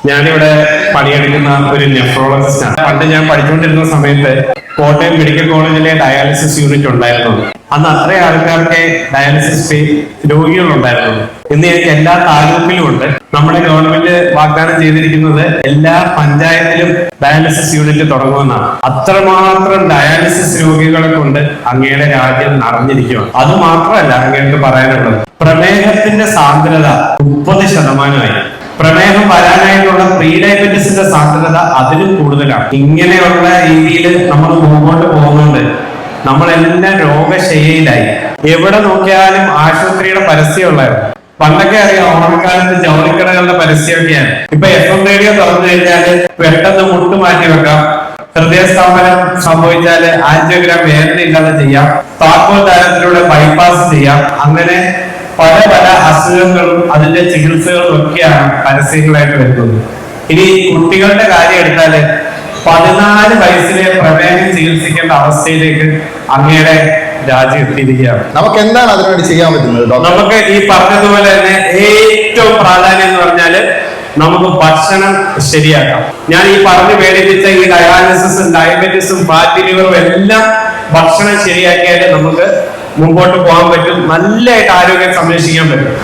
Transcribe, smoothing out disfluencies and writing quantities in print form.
ഞാനിവിടെ പണിയെടുക്കുന്ന ഒരു നെഫ്രോളജിസ്റ്റാണ്. പണ്ട് ഞാൻ പഠിച്ചുകൊണ്ടിരുന്ന സമയത്ത് കോട്ടയം മെഡിക്കൽ കോളേജിലെ ഡയാലിസിസ് യൂണിറ്റ് ഉണ്ടായിരുന്നു. അന്ന് അത്ര ആൾക്കാർക്ക് ഡയാലിസിസ് രോഗികളുണ്ടായിരുന്നു. ഇന്ന് എല്ലാ താലൂക്കിലും ഉണ്ട്. നമ്മുടെ ഗവൺമെന്റ് വാഗ്ദാനം ചെയ്തിരിക്കുന്നത് എല്ലാ പഞ്ചായത്തിലും ഡയാലിസിസ് യൂണിറ്റ് തുടങ്ങുമെന്നാണ്. അത്രമാത്രം ഡയാലിസിസ് രോഗികളെ കൊണ്ട് അങ്ങയുടെ രാജ്യം നിറഞ്ഞിരിക്കുകയാണ്. അത് മാത്രമല്ല അങ്ങേക്ക് പറയാനുള്ളത്, പ്രമേഹത്തിന്റെ സാന്ദ്രത 30%. പ്രമേഹം വരാനായിട്ടുള്ള പ്രീ ഡയബറ്റീസിന്റെ സാധ്യത അതിലും കൂടുതലാണ്. ഇങ്ങനെയുള്ള രീതിയിൽ നമ്മൾ മുമ്പോട്ട് പോകുന്നുണ്ട്. നമ്മളെല്ലാം രോഗശയ്യയിലായി. എവിടെ നോക്കിയാലും ആശുപത്രിയുടെ പരസ്യമുള്ളായിരുന്നു. പണ്ടൊക്കെ അറിയാം, ഓണക്കാലത്ത് ജൗളിക്കടകളുടെ പരസ്യമൊക്കെയാണ്. ഇപ്പൊ FM റേഡിയോ തുറന്നു കഴിഞ്ഞാല് പെട്ടെന്ന് മുട്ട് മാറ്റി വെക്കാം, ഹൃദയസ്തംഭനം സംഭവിച്ചാല് ആൻജിയോഗ്രാം വേദനയില്ലാതെ ചെയ്യാം, താക്കോൽ ദാനത്തിലൂടെ ബൈപ്പാസ് ചെയ്യാം. അങ്ങനെ പല പല അസുഖങ്ങളും അതിന്റെ ചികിത്സകളും ഒക്കെയാണ് പരസ്യങ്ങളായിട്ട് വരുന്നത്. ഇനി കുട്ടികളുടെ കാര്യം എടുത്താല് 14 വയസ്സിലെ പ്രമേഹം ചികിത്സിക്കേണ്ട അവസ്ഥയിലേക്ക് അങ്ങയുടെ രാജ്യം എത്തിയിരിക്കുകയാണ്. നമുക്ക് എന്താണ് അതിനുവേണ്ടി ചെയ്യാൻ പറ്റുന്നത്? നമുക്ക് ഈ പറഞ്ഞതുപോലെ തന്നെ ഏറ്റവും പ്രാധാന്യം എന്ന് പറഞ്ഞാല് നമുക്ക് ഭക്ഷണം ശരിയാക്കാം. ഞാൻ ഈ പറഞ്ഞു പേടിപ്പിച്ച ഈ ഡയാലിസിസും ഡയബറ്റീസും ഫാറ്റി ലിവറും എല്ലാം ഭക്ഷണം ശരിയാക്കിയാൽ നമുക്ക് മുമ്പോട്ട് പോകാൻ പറ്റും. നല്ലതായിട്ട് ആരോഗ്യം സംരക്ഷിക്കാൻ പറ്റും.